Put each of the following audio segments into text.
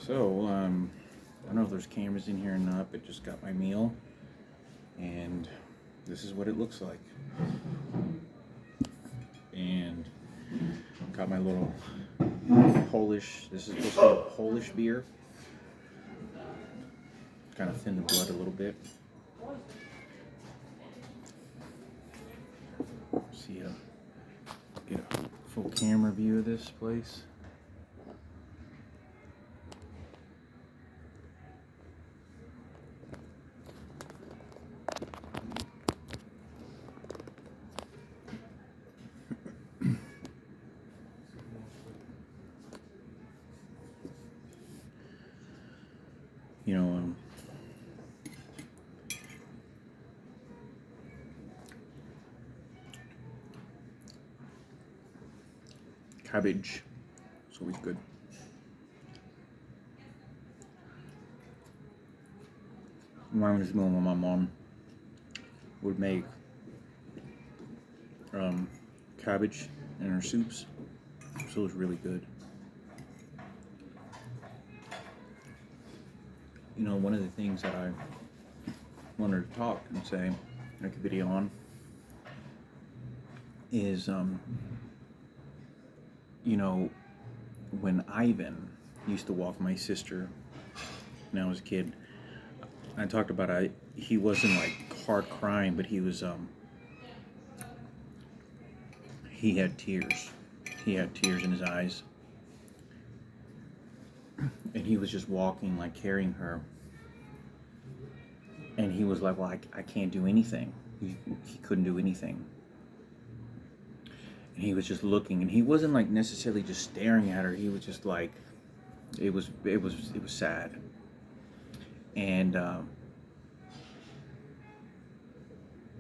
So, I don't know if there's cameras in here or not, but just got my meal, and this is what it looks like. And got my little Polish. This is supposed to be a Polish beer. Kind of thin the blood a little bit. See get a full camera view of this place. You know, cabbage. It's always good. When I was little, my mom would make cabbage in her soups, so it was really good. You know, one of the things that I wanted to talk and say, make a video on, is you know, when Ivan used to walk my sister when I was a kid, I talked about he wasn't like hard crying, but he was he had tears. He had tears in his eyes. And he was just walking, like carrying her. And he was like, well, I can't do anything. He couldn't do anything. And he was just looking, and he wasn't like necessarily just staring at her. He was just like, it was sad. And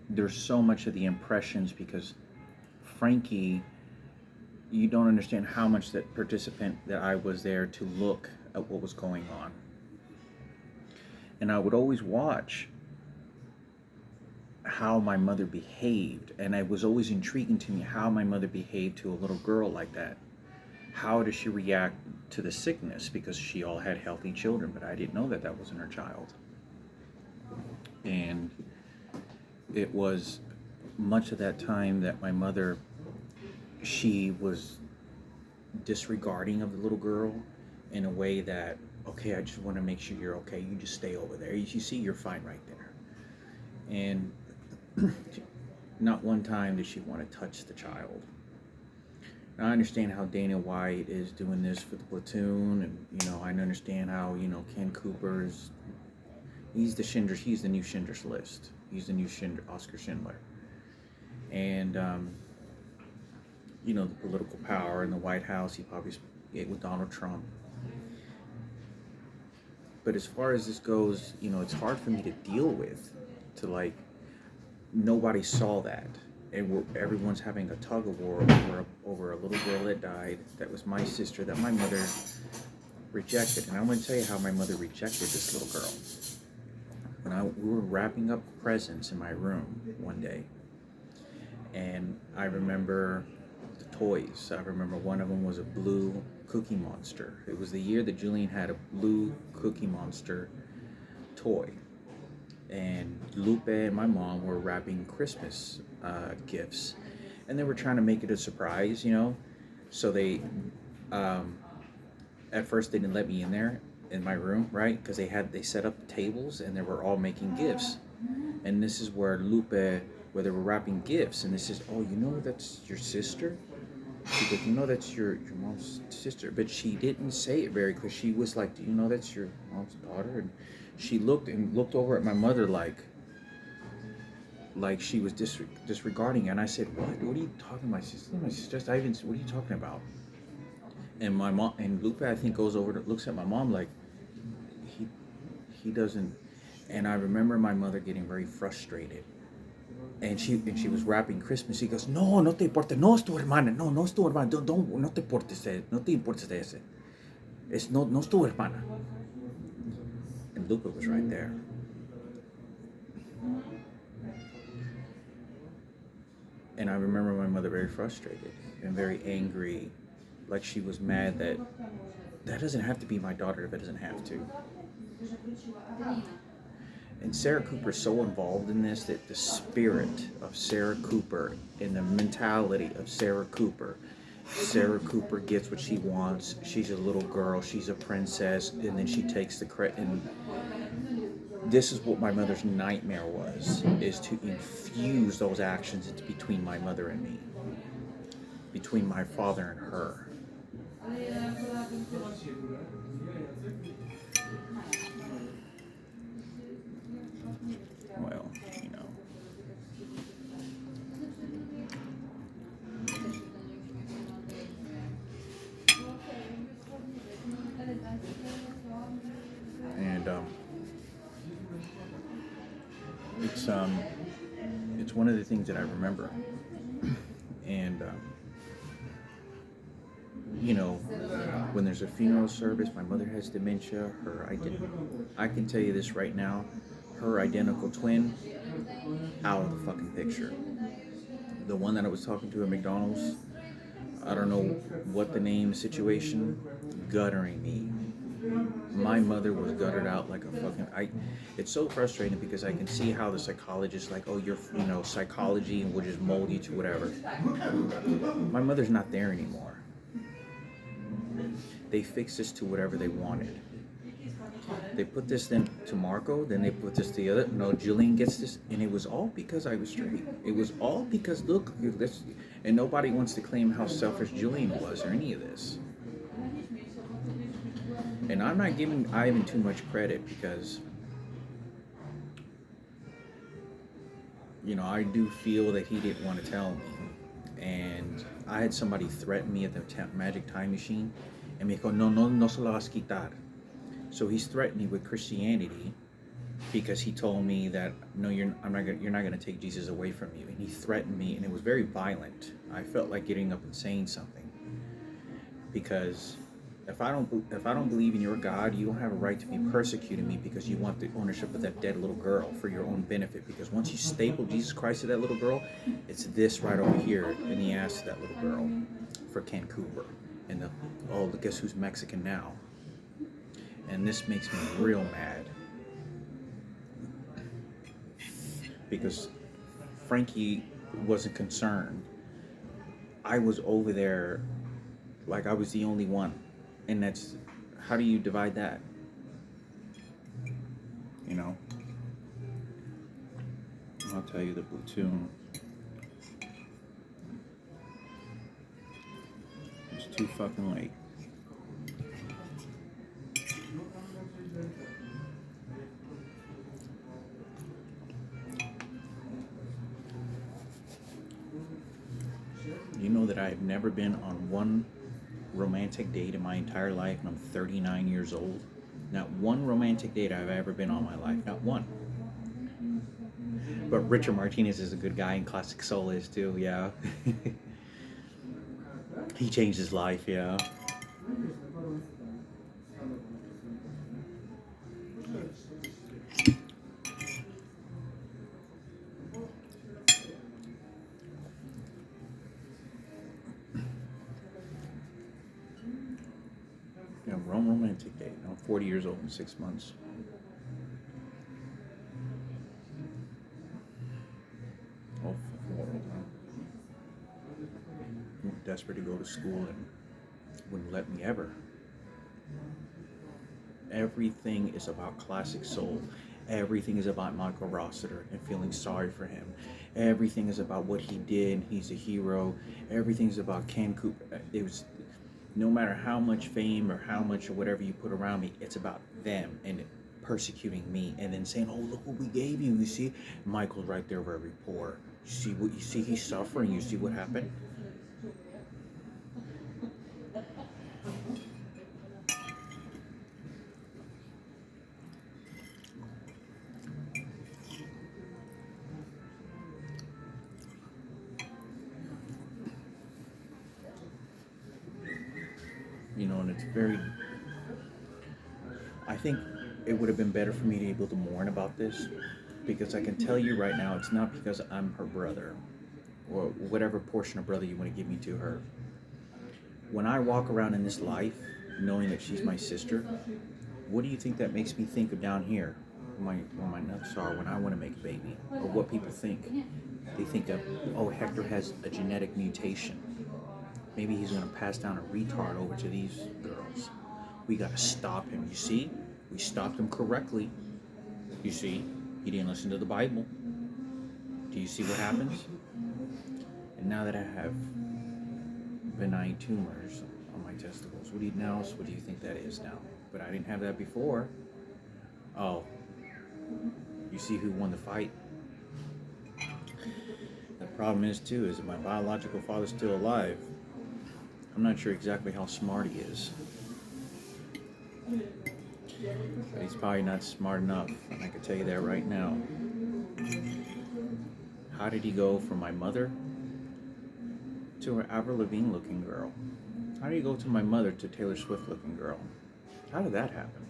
there's so much of the impressions because Frankie, you don't understand how much that participant that I was there to look at what was going on. And I would always watch how my mother behaved, and it was always intriguing to me how my mother behaved to a little girl like that. How does she react to the sickness? Because she all had healthy children, but I didn't know that that wasn't her child. And it was much of that time that my mother, she was disregarding of the little girl in a way that, okay, I just want to make sure you're okay. You just stay over there. You see, you're fine right there. And not one time did she want to touch the child. Now, I understand how Dana White is doing this for the platoon, and I understand how Ken Cooper is. He's the new Schindler's List. He's the new Oscar Schindler. And the political power in the White House, he probably ate with Donald Trump. But as far as this goes, it's hard for me to deal with. Nobody saw that, and everyone's having a tug of war over a little girl that died. That was my sister, that my mother rejected. And I want to tell you how my mother rejected this little girl. We were wrapping up presents in my room one day, and I remember the toys. I remember one of them was a blue Cookie Monster. It was the year that Julian had a blue Cookie Monster toy. And Lupe and my mom were wrapping Christmas gifts, and they were trying to make it a surprise, So they, at first they didn't let me in there in my room, right? Because they set up tables and they were all making gifts, and this is where where they were wrapping gifts, and this is, oh, that's your sister. She goes, that's your mom's sister, but she didn't say it very clear. She was like, do you know that's your mom's daughter? And she looked over at my mother like she was disregarding it. And I said, what are you talking about? My sister, what are you talking about? And my mom, and Lupe, I think, goes over looks at my mom like he doesn't. And I remember my mother getting very frustrated. And she was wrapping Christmas. She goes, no te importa, no es tu hermana, no es tu hermana, no te importes, no te importes de ese. No es tu hermana. And Lupe was right there. And I remember my mother very frustrated and very angry, like she was mad that that doesn't have to be my daughter if it doesn't have to. And Sarah Cooper's so involved in this that the spirit of Sarah Cooper and the mentality of Sarah Cooper gets what she wants. She's a little girl, she's a princess, and then she takes the credit. And this is what my mother's nightmare was, is to infuse those actions into between my mother and me, between my father and her. Well, you know. And it's one of the things that I remember. And you know, when there's a funeral service, my mother has dementia. I can tell you this right now, her identical twin, out of the fucking picture. The one that I was talking to at McDonald's, I don't know what the name situation, guttering me. My mother was guttered out like a fucking. It's so frustrating because I can see how the psychologist, like, oh, you're, psychology and will just mold you to whatever. My mother's not there anymore. They fixed this to whatever they wanted. They put this then to Marco, then they put this to the other. No, Jillian gets this, and it was all because I was straight. It was all because, look, this, and nobody wants to claim how selfish Jillian was or any of this. And I'm not giving Ivan too much credit because, I do feel that he didn't want to tell me. And I had somebody threaten me at the Magic Time Machine, and me dijo, no se lo vas a quitar. So he's threatened me with Christianity because he told me that, no, you're not going to take Jesus away from you. And he threatened me, and it was very violent. I felt like getting up and saying something, because if I don't believe in your God, you don't have a right to be persecuting me because you want the ownership of that dead little girl for your own benefit. Because once you staple Jesus Christ to that little girl, it's this right over here in the ass of that little girl for Ken Cooper. And guess who's Mexican now? And this makes me real mad because Frankie wasn't concerned. I was over there like I was the only one. And that's, how do you divide that? I'll tell you, the platoon is too fucking late. You know that I have never been on one romantic date in my entire life, and I'm 39 years old. Not one romantic date I've ever been on in my life. Not one. But Richard Martinez is a good guy, and Classic Soul is too, yeah. He changed his life, yeah. Romantic date. I'm 40 years old in 6 months. Oh, desperate to go to school and wouldn't let me ever. Everything is about Classic Soul. Everything is about Michael Rossiter and feeling sorry for him. Everything is about what he did. He's a hero. Everything's about Ken Cooper. It was, no matter how much fame or how much or whatever you put around me, it's about them and persecuting me and then saying, oh, look what we gave you. You see, Michael's right there very poor. You see he's suffering. You see what happened? And it's very, I think it would have been better for me to be able to mourn about this, because I can tell you right now, it's not because I'm her brother or whatever portion of brother you want to give me to her. When I walk around in this life, knowing that she's my sister, what do you think that makes me think of down here? Where my nuts are when I want to make a baby, or what people think. They think of, oh, Hector has a genetic mutation. Maybe he's going to pass down a retard over to these girls. We got to stop him. You see? We stopped him correctly. You see? He didn't listen to the Bible. Do you see what happens? And now that I have benign tumors on my testicles, what do you think that is now? But I didn't have that before. Oh, you see who won the fight? The problem is too, is that my biological father's still alive. I'm not sure exactly how smart he is. But he's probably not smart enough, and I can tell you that right now. How did he go from my mother to an Avril Lavigne looking girl? How did he go to my mother to Taylor Swift looking girl? How did that happen?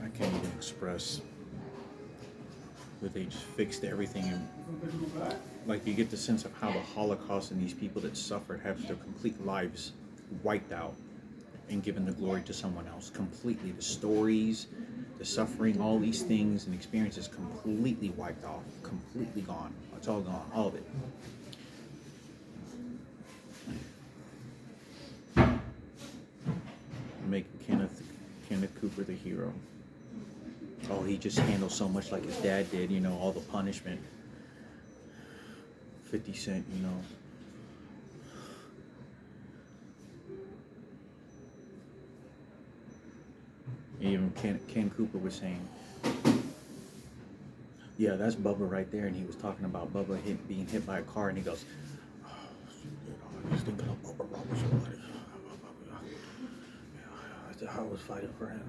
I can't even express that they just fixed everything, and like you get the sense of how the Holocaust and these people that suffered have their complete lives wiped out and given the glory to someone else completely. The stories, the suffering, all these things and experiences completely wiped off, completely gone. It's all gone, all of it. Make Kenneth Cooper the hero. Oh, he just handles so much like his dad did, you know, all the punishment. 50 Cent, you know. Even Ken Cooper was saying, yeah, that's Bubba right there. And he was talking about Bubba being hit by a car, and he goes, oh, I was thinking of Bubba Roberts. I was fighting for him.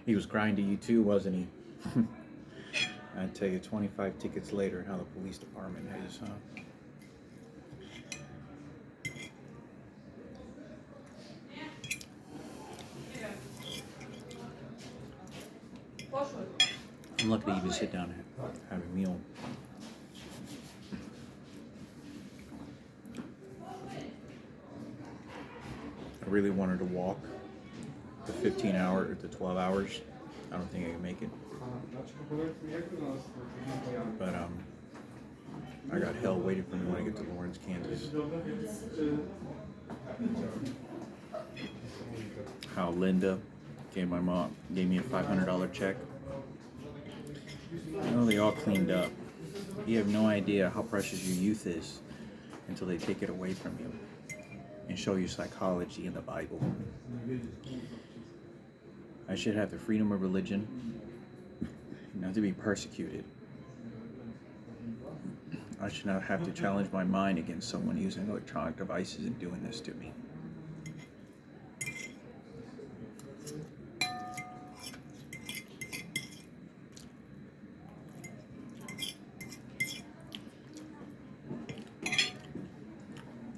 He was crying to you too, wasn't he? I tell you, 25 tickets later, how the police department is, huh? I'm lucky to even sit down and have a meal. I really wanted to walk the 12 hours. I don't think I can make it. But I got hell waiting for me when I get to Lawrence, Kansas. How Linda gave me a $500 check. You know, they all cleaned up. You have no idea how precious your youth is until they take it away from you and show you psychology in the Bible. I should have the freedom of religion, not to be persecuted. I should not have to challenge my mind against someone using electronic devices and doing this to me.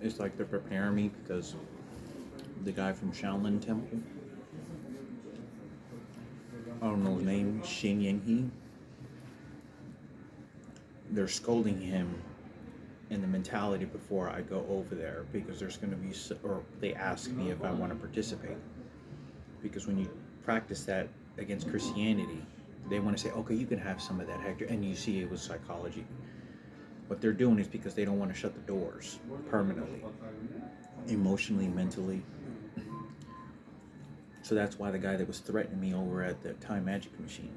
It's like they're preparing me because the guy from Shaolin Temple, I don't know his name, Shin Yang-hee, they're scolding him in the mentality before I go over there, because there's going to be, or they ask me if I want to participate. Because when you practice that against Christianity, they want to say, okay, you can have some of that, Hector, and you see it with psychology. What they're doing is because they don't want to shut the doors permanently, emotionally, mentally. So that's why the guy that was threatening me over at the Time Magic Machine,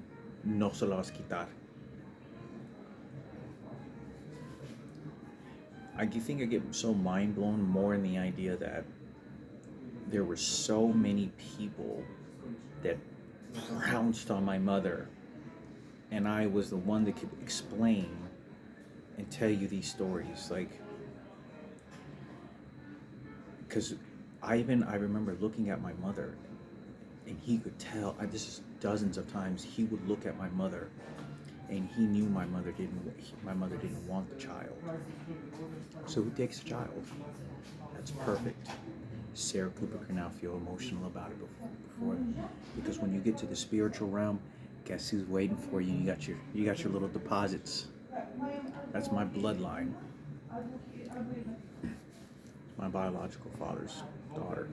no se lo vas a quitar. I think I get so mind blown more in the idea that there were so many people that pounced on my mother, and I was the one that could explain and tell you these stories, like, because I remember looking at my mother, and he could tell, this is dozens of times, he would look at my mother and he knew my mother didn't want the child. So he takes the child. That's perfect. Sarah Cooper can now feel emotional about it before, because when you get to the spiritual realm, guess who's waiting for you? You got your little deposits. That's my bloodline. My biological father's daughter.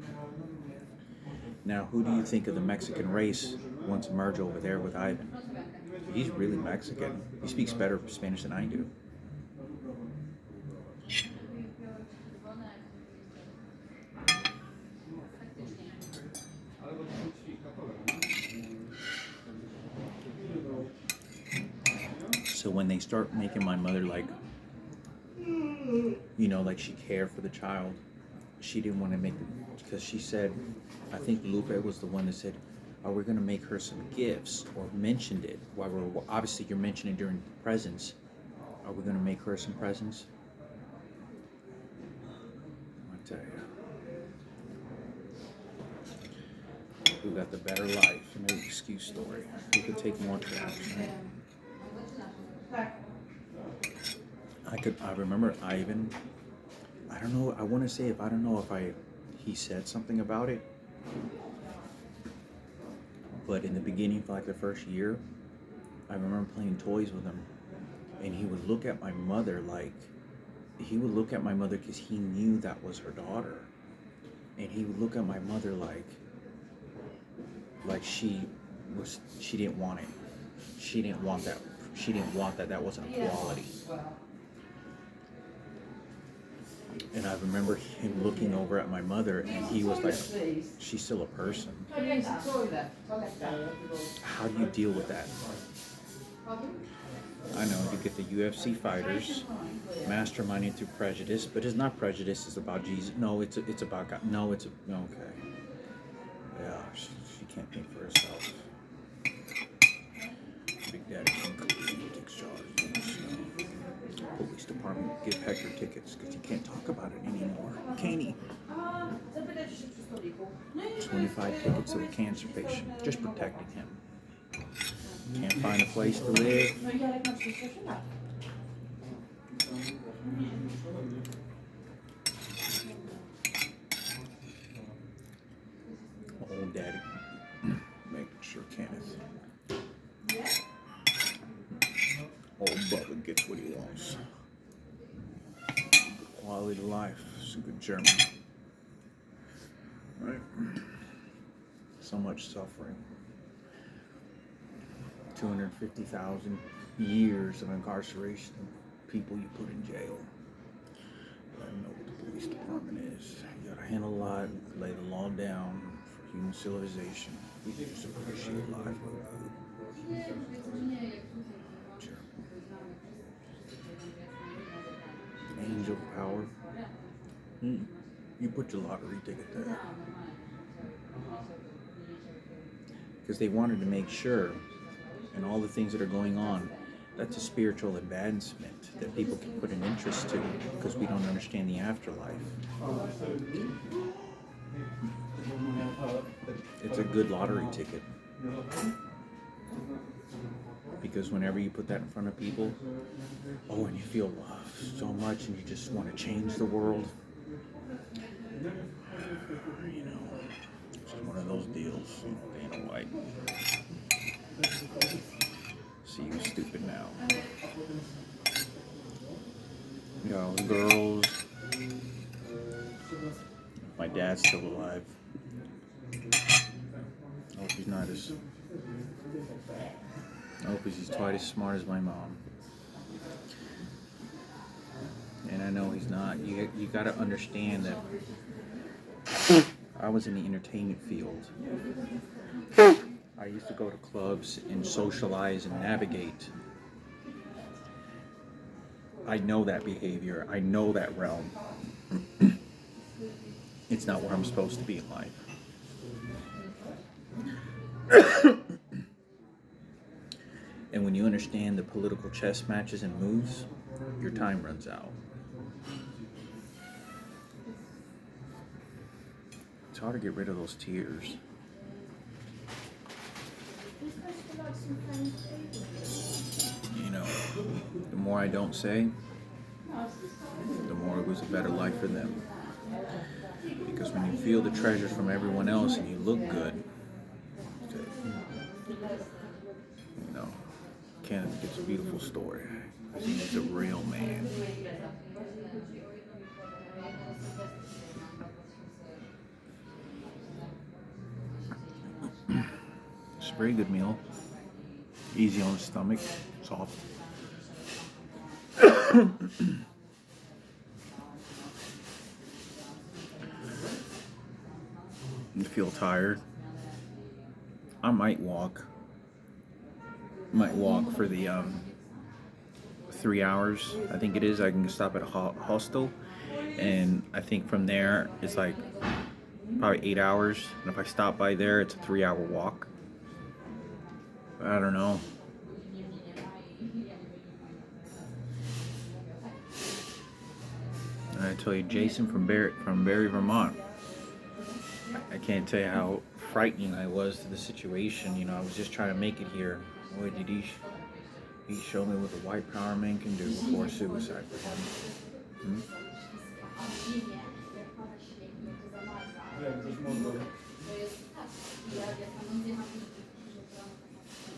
Now, who do you think of the Mexican race wants to merge over there with Ivan? He's really Mexican. He speaks better Spanish than I do. So when they start making my mother like she cared for the child, she didn't want to make it, because she said, I think Lupe was the one that said, are we going to make her some gifts, or mentioned it while obviously you're mentioning during presents, are we going to make her some presents? I tell you, who got the better life? No excuse story. Who could take more traps, right? I remember Ivan. I don't know. I want to say he said something about it. But in the beginning, for like the first year, I remember playing toys with him, and he would look at my mother because he knew that was her daughter, and he would look at my mother like she didn't want it. She didn't want that. She didn't want that. That wasn't a quality. And I remember him looking over at my mother, and he was like, she's still a person. How do you deal with that? I know, you get the UFC fighters masterminding through prejudice, but it's not prejudice, it's about Jesus. No, it's about God. No, okay. Yeah, she can't think for herself. Big Daddy takes charge. Police department give Hector tickets because he can't talk about it anymore. Caney. 25 tickets to a cancer patient, just protecting him. Can't find a place to live. Old Daddy, making sure Kenneth. Old Bubba gets what he wants. Quality of life. It's a good German. Right? So much suffering. 250,000 years of incarceration. People you put in jail. I know what the police department is. You gotta handle a lot, lay the law down for human civilization. We just appreciate life. Sure. Angel power. You put your lottery ticket there. Because they wanted to make sure, and all the things that are going on, that's a spiritual advancement that people can put an interest to, because we don't understand the afterlife. It's a good lottery ticket. Because whenever you put that in front of people, and you feel so much and you just want to change the world, it's one of those deals. Dana White. See you stupid now. Girls. My dad's still alive. I hope he's not as... I hope he's quite as smart as my mom. And I know he's not. You got to understand that I was in the entertainment field. I used to go to clubs and socialize and navigate. I know that behavior. I know that realm. It's not where I'm supposed to be in life. And when you understand the political chess matches and moves, your time runs out. It's hard to get rid of those tears. The more I don't say, the more it was a better life for them. Because when you feel the treasures from everyone else and you look good, you know, Kenneth gets a beautiful story. He's a real man. It's a very good meal. Easy on the stomach, soft. You feel tired. I might walk. For the 3 hours. I think it is. I can stop at a hostel, and I think from there it's like probably 8 hours. And if I stop by there, it's a 3-hour walk. I don't know. And I tell you, Jason from Barry, Vermont. I can't tell you how frightening I was to the situation. You know, I was just trying to make it here. Boy, did he showed me what the white power man can do before suicide for him.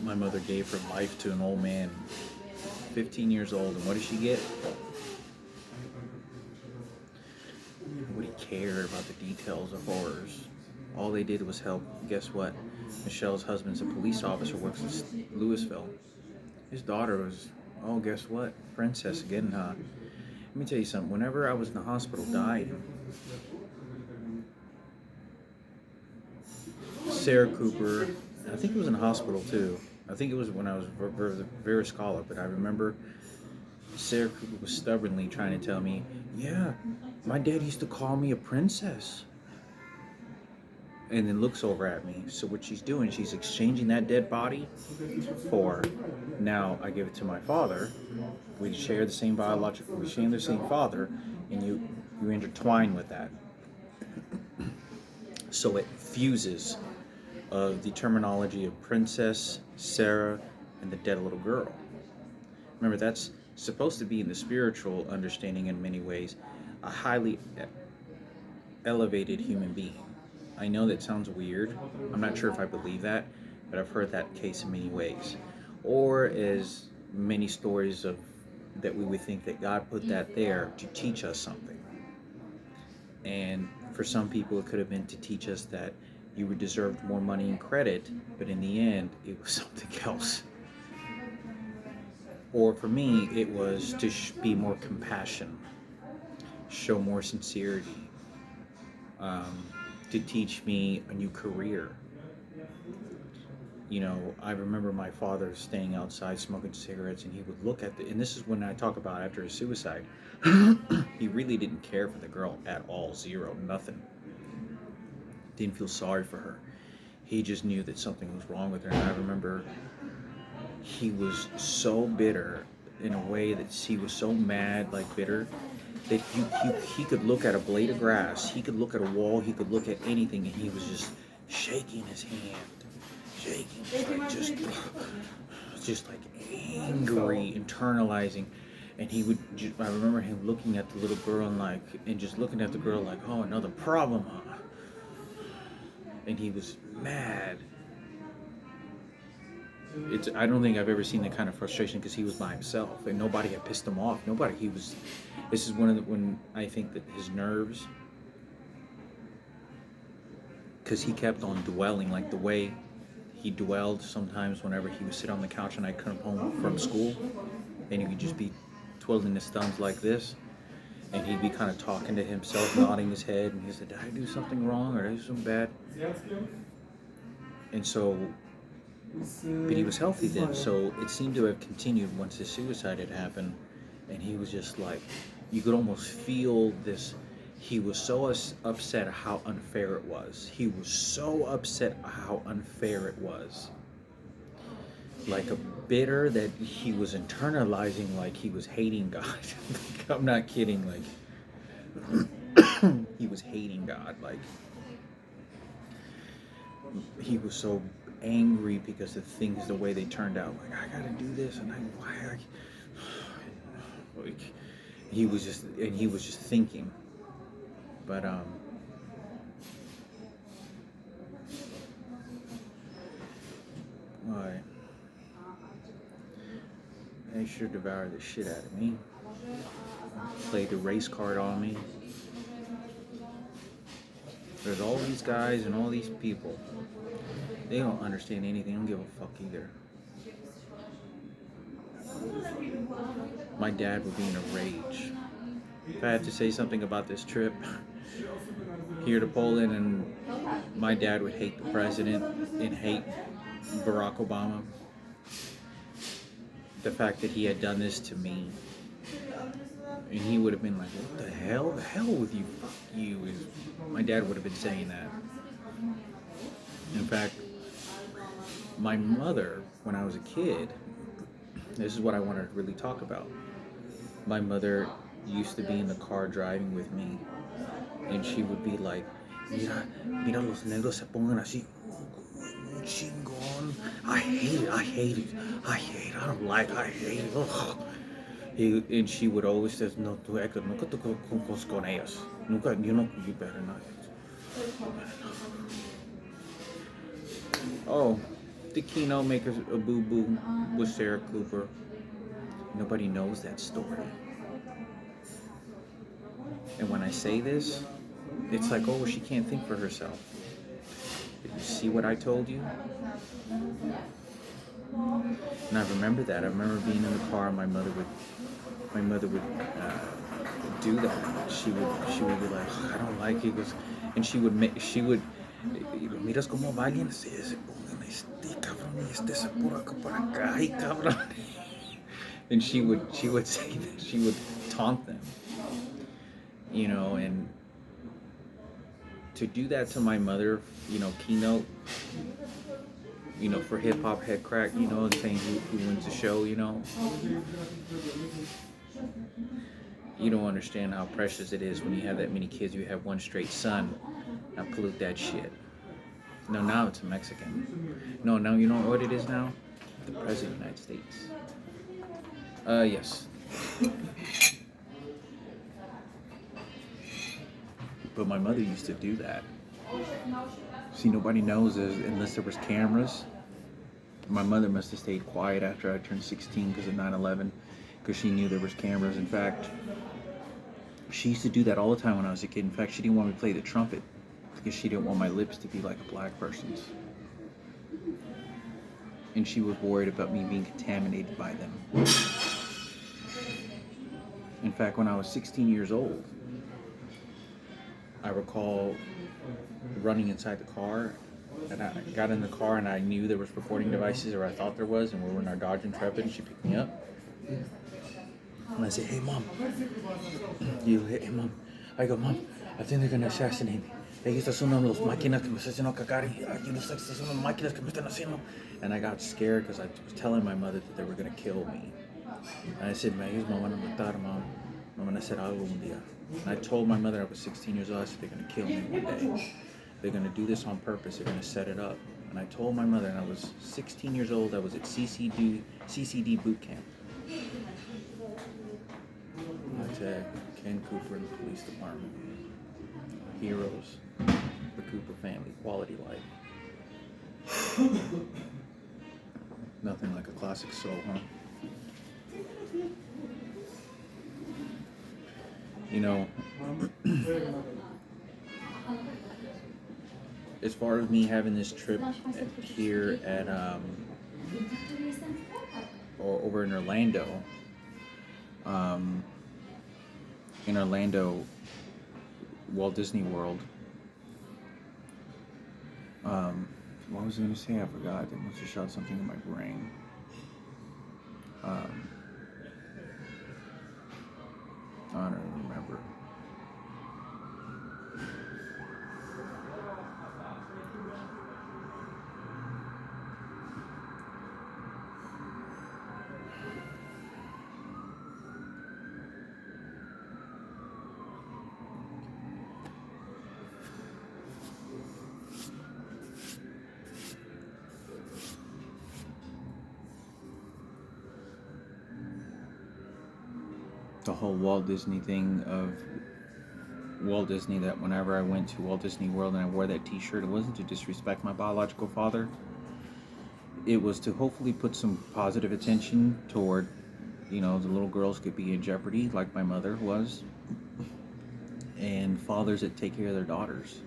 My mother gave her life to an old man, 15 years old, and what did she get? Nobody cared about the details of horrors. All they did was help. Guess what? Michelle's husband's a police officer, works in Louisville. His daughter was, oh, guess what? Princess again, huh? Let me tell you something. Whenever I was in the hospital, died. Sarah Cooper, I think it was in the hospital too. I think it was when I was Vera Scala, but I remember Sarah Cooper was stubbornly trying to tell me, yeah, my dad used to call me a princess. And then looks over at me. So what she's doing, she's exchanging that dead body for, now I give it to my father. We share the same biological, we share the same father, and you intertwine with that. So it fuses the terminology of princess, Sarah, and the dead little girl. Remember, that's supposed to be in the spiritual understanding in many ways, a highly elevated human being. I know that sounds weird. I'm not sure if I believe that, but I've heard that case in many ways. Or as many stories of that we would think that God put that there to teach us something. And for some people it could have been to teach us that you were deserved more money and credit, but in the end it was something else. Or for me it was to be more compassion, show more sincerity, to teach me a new career. You know, I remember my father staying outside smoking cigarettes, and he would look at and this is when I talk about after his suicide, he really didn't care for the girl at all, zero, nothing. Didn't feel sorry for her. He just knew that something was wrong with her, and I remember he was so bitter in a way that he was so mad, like bitter, that he could look at a blade of grass, he could look at a wall, he could look at anything, and he was just shaking his hand, just like angry, internalizing. And he would, I remember him looking at the little girl and just looking at the girl like, oh, another problem, huh? And he was mad. I don't think I've ever seen that kind of frustration, because he was by himself and nobody had pissed him off. This is when I think that his nerves, because he kept on dwelling, like the way he dwelled sometimes whenever he would sit on the couch and I'd come home from school, and he would just be twiddling his thumbs like this, and he'd be kind of talking to himself, nodding his head, and he said, did I do something wrong, or did I do something bad? And so, but he was healthy then, so it seemed to have continued once his suicide had happened, and he was just like, you could almost feel this. He was so upset how unfair it was. He was so upset how unfair it was. Like a bitter that he was internalizing, like he was hating God. I'm not kidding, like he was hating God. Like he was so angry because of things, the way they turned out. Like, I gotta do this, and Like, he was just thinking. But why? They sure devoured the shit out of me. Played the race card on me. There's all these guys and all these people. They don't understand anything. They don't give a fuck either. My dad would be in a rage. If I had to say something about this trip here to Poland, and my dad would hate the president and hate Barack Obama. The fact that he had done this to me. And he would have been like, what the hell? The hell with you? Fuck you. My dad would have been saying that. In fact, my mother, when I was a kid, this is what I wanted to really talk about. My mother used to be in the car driving with me, and she would be like, mira los negros se pongan así. Chingón. I hate it. I don't like it. I hate it. Ugh. And she would always say, no, tú, Héctor, nunca te juntas con ellos. Nunca, you better not. Oh, the keynote maker of Boo Boo was Sarah Cooper. Nobody knows that story. And when I say this, it's like, oh, she can't think for herself. Did you see what I told you? And I remember that. I remember being in the car, and my mother would do that. She would be like, I don't like it. And she would miras como va alguien se pongan cabrón y se por acá por acá y cabrón. And she would say that. She would taunt them, and to do that to my mother, keynote, for hip hop head crack, saying who wins the show, You don't understand how precious it is when you have that many kids. You have one straight son. Now pollute that shit. No, now it's a Mexican. No, now you know what it is now? The President of the United States. Yes. But my mother used to do that. See, nobody knows unless there was cameras. My mother must have stayed quiet after I turned 16 because of 9/11, because she knew there was cameras. In fact, she used to do that all the time when I was a kid. In fact, she didn't want me to play the trumpet because she didn't want my lips to be like a black person's. And she was worried about me being contaminated by them. In fact, when I was 16 years old, I recall running inside the car, and I got in the car and I knew there was recording devices, or I thought there was, and we were in our Dodge Intrepid, and she picked me up. And I said, hey mom. Hey mom. I go, mom, I think they're gonna assassinate me. Estas son las máquinas que me están haciendo cagar y estas son las máquinas que me están haciendo. And I got scared because I was telling my mother that they were gonna kill me. And I said, ellos me van a matar, mom. Me van a hacer algo un día. And I told my mother I was 16 years old. I said, they're gonna kill me one day. They're gonna do this on purpose. They're gonna set it up. And I told my mother, and I was 16 years old. I was at CCD boot camp. I said, Ken Cooper and the police department. Heroes. The Cooper family. Quality life. Nothing like a classic soul, huh? As far as me having this trip here at or over in Orlando, Walt Disney World. What was I going to say? I forgot. I must have shot something in my brain. I don't even remember. the whole Walt Disney thing of Walt Disney, that whenever I went to Walt Disney World and I wore that t-shirt, it wasn't to disrespect my biological father. It was to hopefully put some positive attention toward, the little girls could be in jeopardy like my mother was, and fathers that take care of their daughters,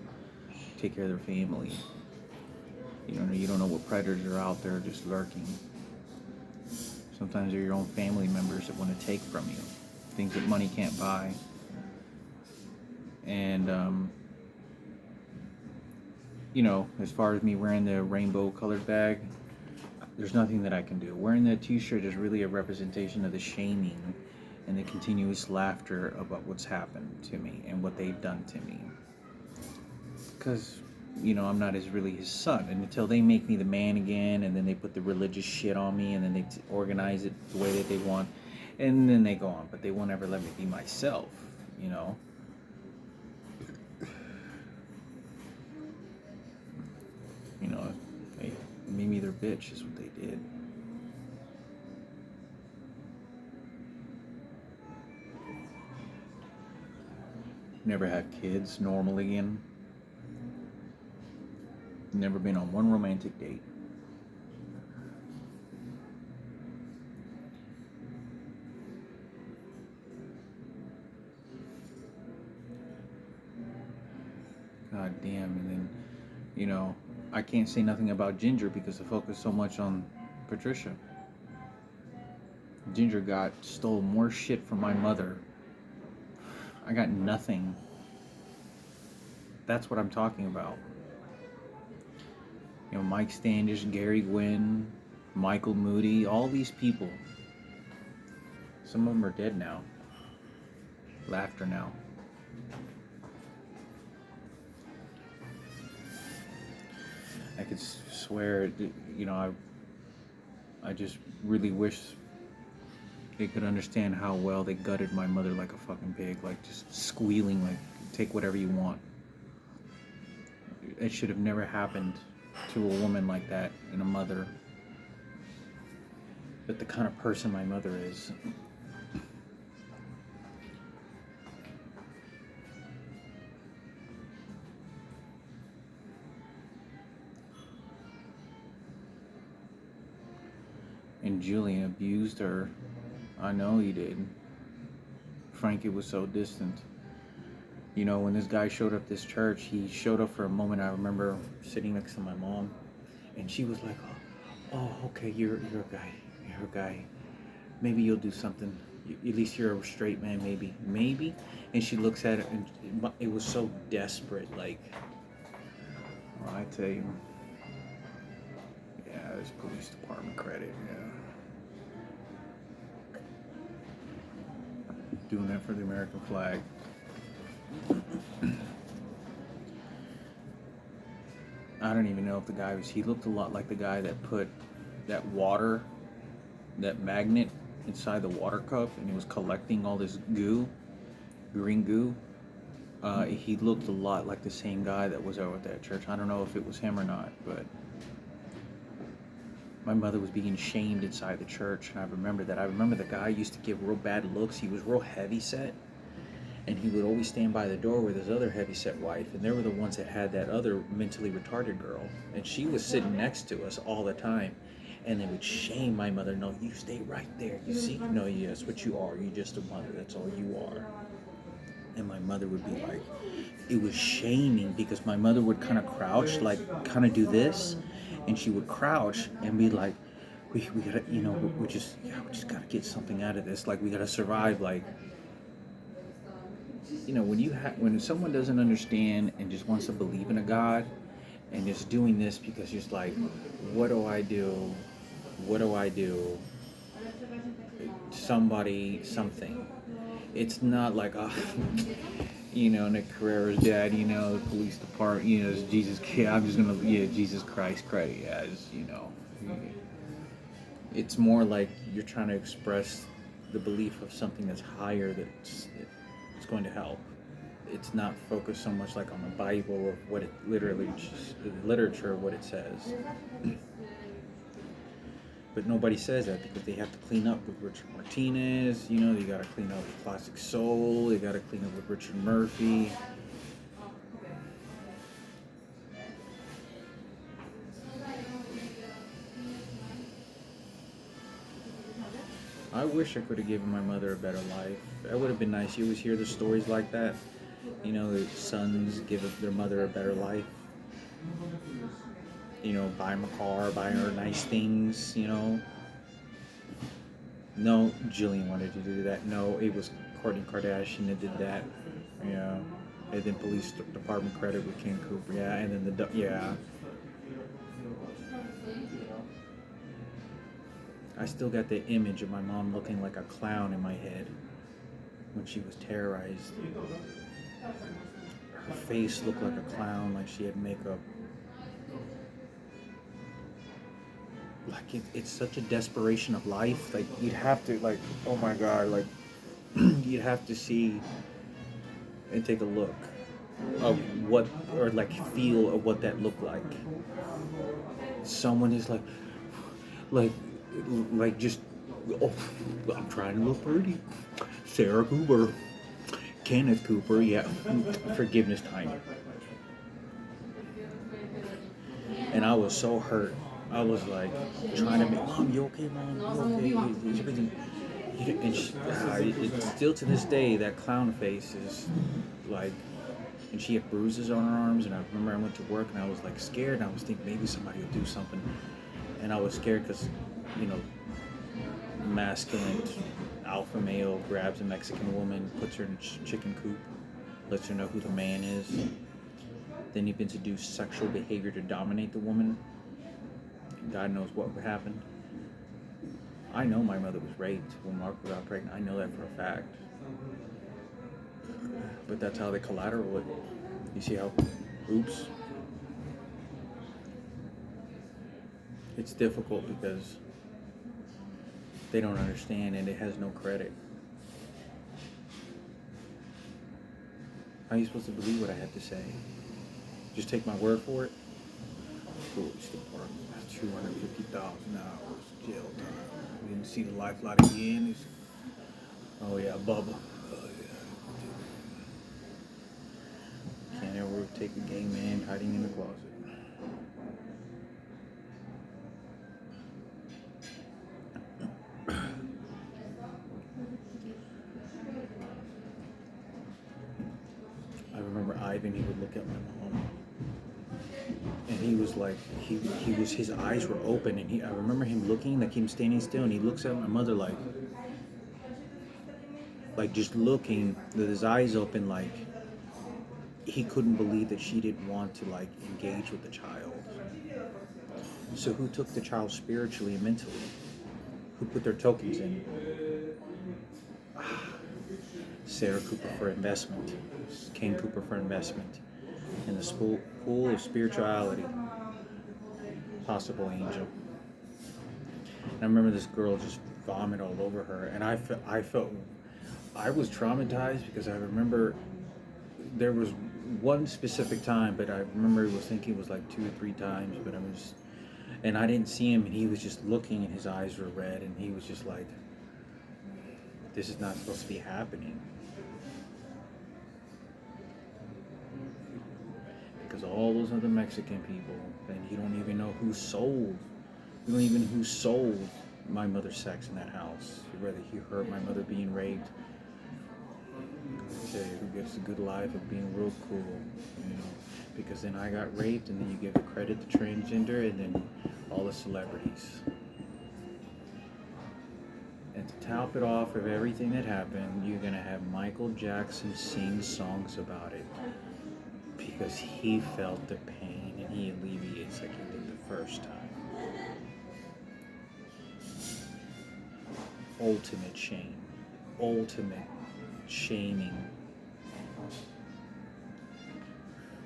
take care of their family. You don't know what predators are out there just lurking. Sometimes they're your own family members that want to take from you things that money can't buy. And as far as me wearing the rainbow colored bag, there's nothing that I can do. Wearing that t-shirt is really a representation of the shaming and the continuous laughter about what's happened to me and what they've done to me. Because, I'm not really his son. And until they make me the man again, and then they put the religious shit on me, and then they organize it the way that they want, and then they go on. But they won't ever let me be myself, They made me their bitch is what they did. Never had kids normal again. Never been on one romantic date. God damn. And then, I can't say nothing about Ginger because I focus so much on Patricia. Ginger stole more shit from my mother. I got nothing. That's what I'm talking about. Mike Standish, Gary Gwynn, Michael Moody, all these people. Some of them are dead now. Laughter now. I could swear, I just really wish they could understand how well they gutted my mother like a fucking pig, like just squealing, like take whatever you want. It should have never happened to a woman like that and a mother. But the kind of person my mother is. And Julian abused her. I know he did. Frankie was so distant. When this guy showed up this church, he showed up for a moment. I remember sitting next to my mom, and she was like, oh okay, you're a guy. You're a guy. Maybe you'll do something. At least you're a straight man, maybe. And she looks at it, and it was so desperate, like, well, I tell you, yeah, this police department credit, yeah. Doing that for the American flag. I don't even know if the guy he looked a lot like the guy that put that magnet inside the water cup, and he was collecting all this green goo. He looked a lot like the same guy that was over at that church. I don't know if it was him or not, but my mother was being shamed inside the church, and I remember that. I remember the guy used to give real bad looks. He was real heavy set, and he would always stand by the door with his other heavy-set wife, and they were the ones that had that other mentally retarded girl, and she was sitting next to us all the time, and they would shame my mother. No, you stay right there. You see? No, yes, what you are. You're just a mother. That's all you are. And my mother would be like, it was shaming because my mother would kind of crouch, like kind of do this, and she would crouch and be like, we gotta, we just gotta get something out of this. Like, we gotta survive. Like, when someone doesn't understand and just wants to believe in a God and just doing this because you're just like, what do I do? What do I do? Somebody, something. It's not like, Nick Carrera's dad, the police department, it's Jesus. I'm just gonna, Jesus Christ credit, It's more like you're trying to express the belief of something that's higher that's going to help. It's not focused so much like on the Bible of what it literally, the literature of what it says. But nobody says that because they have to clean up with Richard Martinez. You know, they got to clean up with Classic Soul. They got to clean up with Richard Murphy. I wish I could have given my mother a better life. That would have been nice. You always hear the stories like that. You know, the sons give their mother a better life. You know, buy them a car, buy her nice things, you know. No, Jillian wanted to do that. No, it was Kourtney Kardashian that did that. Yeah. And then police department credit with Ken Cooper. Yeah, and then yeah. I still got the image of my mom looking like a clown in my head when she was terrorized. Her face looked like a clown, like she had makeup. Like it's such a desperation of life. Like you'd have to like, oh my god, like you'd have to see and take a look of what, or like feel of what that looked like. Someone is like, like just, oh, I'm trying to look pretty. Sarah Cooper, Kenneth Cooper, yeah, forgiveness time. And I was so hurt. I was like trying to make, Mom, you okay, Mom? You okay? Is everything? And it's still to this day, that clown face is like, and she had bruises on her arms. And I remember I went to work and I was like scared. And I was thinking maybe somebody would do something. And I was scared because, you know, masculine alpha male grabs a Mexican woman, puts her in a chicken coop, lets her know who the man is. Then he begins to do sexual behavior to dominate the woman. God knows what would happen. I know my mother was raped when Mark got pregnant. I know that for a fact. But that's how they collateral it. You see how, oops. It's difficult because they don't understand and it has no credit. How are you supposed to believe what I had to say? Just take my word for it? Police department, 250,000 hours, jail time. We didn't see the lifeline again. Oh yeah, Bubba. Oh yeah. Can't ever take a gay man hiding in the closet. I remember Ivan, he would look at my mom. And he was like, his eyes were open, and I remember him looking, like him standing still, and he looks at my mother like just looking with his eyes open, like he couldn't believe that she didn't want to like engage with the child. So who took the child spiritually and mentally? Who put their tokens in? Sarah Cooper for investment, Ken Cooper for investment, in the pool of spirituality. Possible angel. And I remember this girl just vomit all over her, and I felt I was traumatized because I remember there was one specific time, but I remember it was thinking it was like 2 or 3 times, but and I didn't see him, and he was just looking, and his eyes were red, and he was just like, this is not supposed to be happening. Because all those other Mexican people, and you don't even know who sold. You don't even know who sold my mother's sex in that house. Whether he heard my mother being raped. Okay, who gets a good life of being real cool, you know? Because then I got raped, and then you give the credit to transgender, and then all the celebrities. And to top it off of everything that happened, you're gonna have Michael Jackson sing songs about it. Because he felt the pain and he alleviates like he did the first time. Ultimate shame. Ultimate shaming.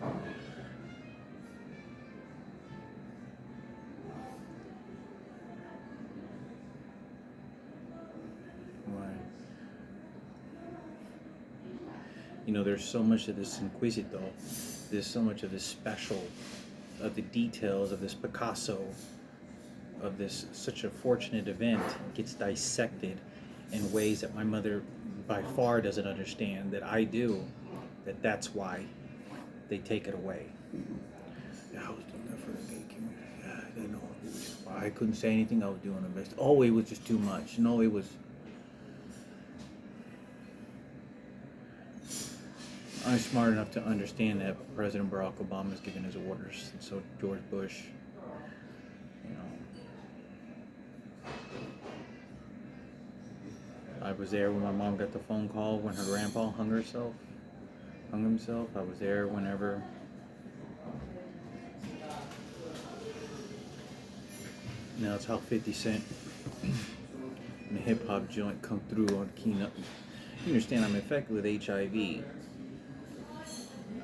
Right. You know, there's so much of this Inquisito. There's so much of this special, of the details of this Picasso, of this such a fortunate event gets dissected in ways that my mother by far doesn't understand, that I do, that's why they take it away. Yeah, I was doing that for the gay community. Yeah, I didn't know. I couldn't say anything. I was doing the best. Oh, it was just too much. No, it was. I'm smart enough to understand that President Barack Obama is giving his orders, and so George Bush. You know, I was there when my mom got the phone call when her grandpa hung himself. I was there whenever. Now it's how 50 Cent and the hip hop joint come through on Keynote. You understand, I'm infected with HIV.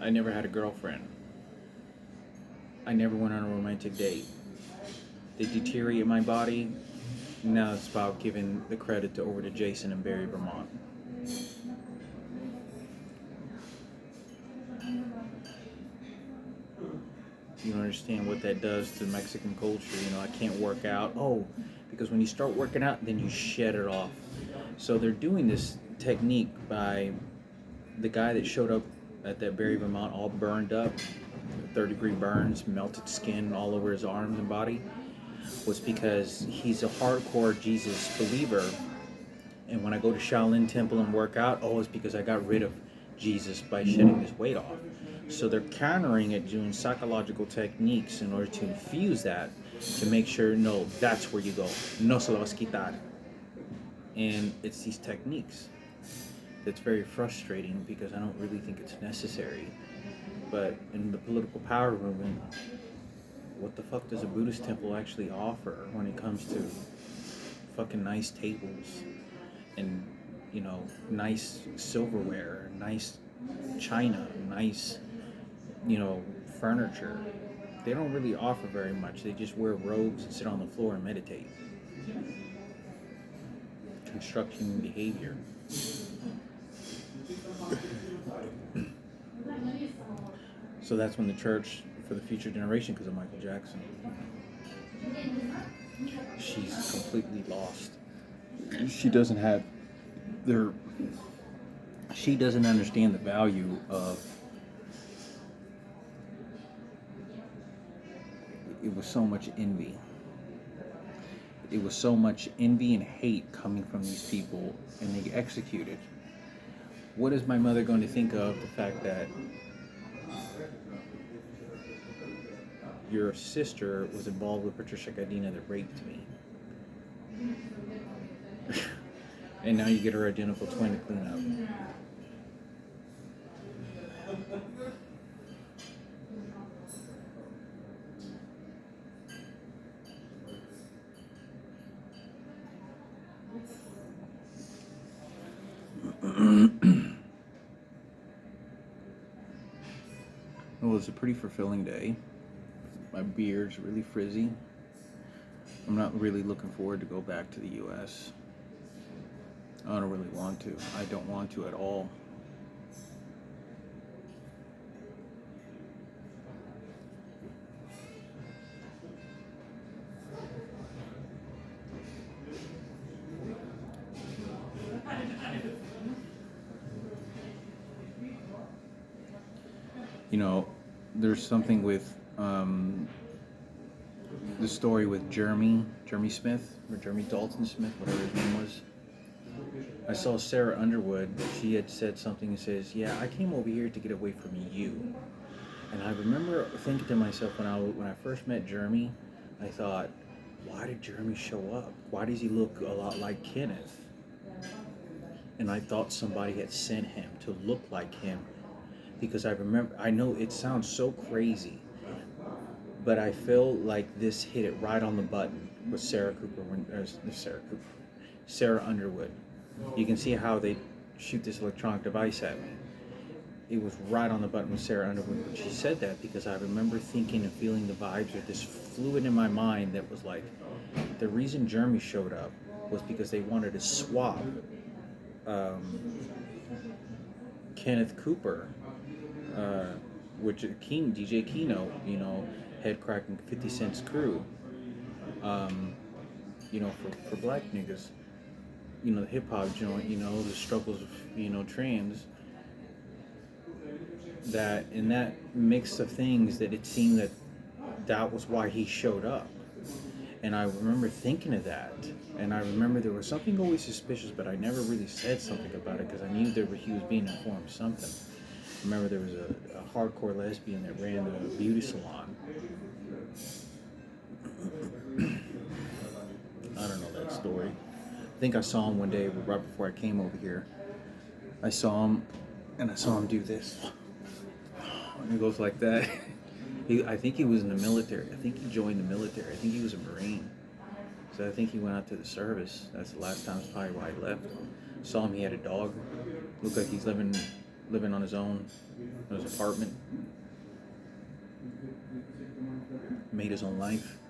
I never had a girlfriend. I never went on a romantic date. They deteriorate my body. Now it's about giving the credit over to Jason in Barre, Vermont. You don't understand what that does to Mexican culture. You know, I can't work out. Oh, because when you start working out, then you shed it off. So they're doing this technique by the guy that showed up at that Barre, Vermont, all burned up, 3rd-degree burns, melted skin all over his arms and body, was because he's a hardcore Jesus believer. And when I go to Shaolin Temple and work out, oh, it's because I got rid of Jesus by shedding this weight off. So they're countering it doing psychological techniques in order to infuse that, to make sure, no, that's where you go. No se lo vas a quitar. And it's these techniques that's very frustrating because I don't really think it's necessary. But in the political power movement, what the fuck does a Buddhist temple actually offer when it comes to fucking nice tables and, you know, nice silverware, nice china, nice, you know, furniture? They don't really offer very much. They just wear robes and sit on the floor and meditate. Construction behavior. So that's when the church, for the future generation, because of Michael Jackson, she's completely lost. She doesn't have she doesn't understand the value of, it was so much envy. It was so much envy and hate coming from these people, and they executed. What is my mother going to think of the fact that your sister was involved with Patricia Gardina that raped me? And now you get her identical twin to clean up. Well, it's a pretty fulfilling day. My beard's really frizzy. I'm not really looking forward to go back to the U.S. I don't really want to. I don't want to at all. You know, there's something with the story with Jeremy Smith, or Jeremy Dalton Smith, whatever his name was. I saw Sarah Underwood. She had said something that says, yeah, I came over here to get away from you. And I remember thinking to myself when I first met Jeremy, I thought, why did Jeremy show up? Why does he look a lot like Kenneth? And I thought somebody had sent him to look like him, because I know it sounds so crazy, but I feel like this hit it right on the button with Sarah Underwood. You can see how they shoot this electronic device at me. It was right on the button with Sarah Underwood. But she said that because I remember thinking and feeling the vibes with this fluid in my mind that was like, the reason Jeremy showed up was because they wanted to swap Kenneth Cooper, which DJ Keynote, you know, head cracking 50 Cent's crew. um, for black niggas, the hip hop joint, the struggles of, trans, that in that mix of things that it seemed that was why he showed up. And I remember thinking of that. And I remember there was something always suspicious, but I never really said something about it because I knew he was being informed of something. I remember there was a hardcore lesbian that ran a beauty salon. I don't know that story. I think I saw him one day right before I came over here. I saw him, and I saw him do this. And he goes like that. I think he was in the military. I think he joined the military. I think he was a Marine. So I think he went out to the service. That's the last time. That's probably why he left. Saw him. He had a dog. Looked like he's living on his own, in his apartment. Made his own life. –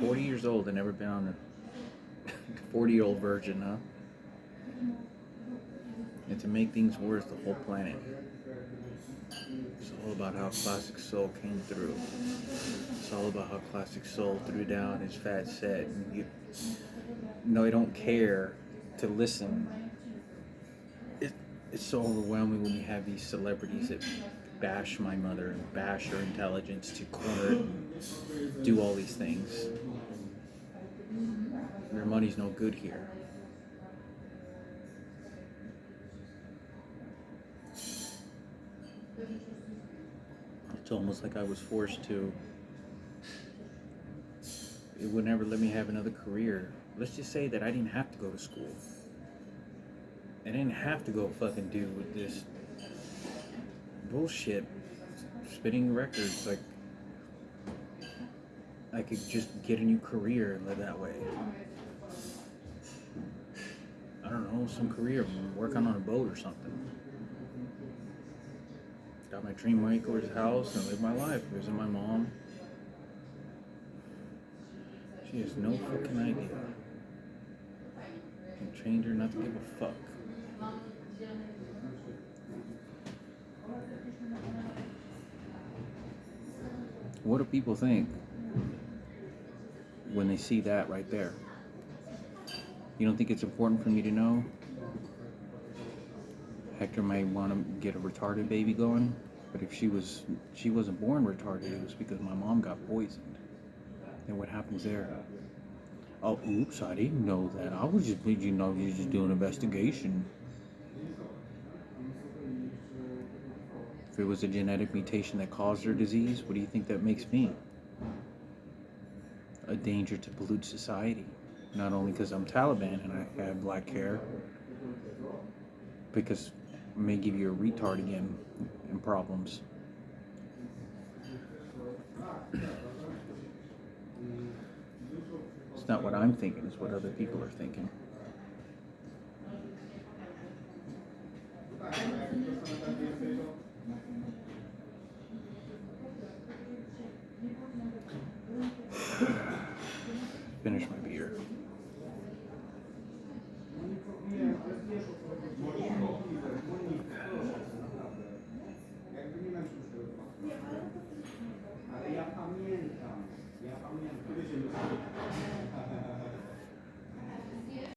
40 years old and never been on a 40-year-old virgin, huh? And to make things worse, the whole planet. It's all about how Classic Soul came through. It's all about how Classic Soul threw down his fat set. And I don't care to listen. It's so overwhelming when you have these celebrities that bash my mother and bash her intelligence to corner it and do all these things. Their money's no good here. It's almost like I was forced to. It would never let me have another career. Let's just say that I didn't have to go to school. I didn't have to go fucking do this bullshit, spitting records. Like, I could just get a new career and live that way. I don't know, some career, working on a boat or something. Got my dream Michael's house and live my life. Visit my mom. She has no fucking idea. I trained her not to give a fuck. What do people think when they see that right there? You don't think it's important for me to know? Hector might want to get a retarded baby going, but if she wasn't born retarded, it was because my mom got poisoned. Then what happens there? Oh, oops, I didn't know that. I was just, you're just doing an investigation. If it was a genetic mutation that caused her disease, what do you think that makes me? A danger to pollute society. Not only because I'm Taliban and I have black hair, because it may give you a retard again and problems. It's not what I'm thinking, it's what other people are thinking.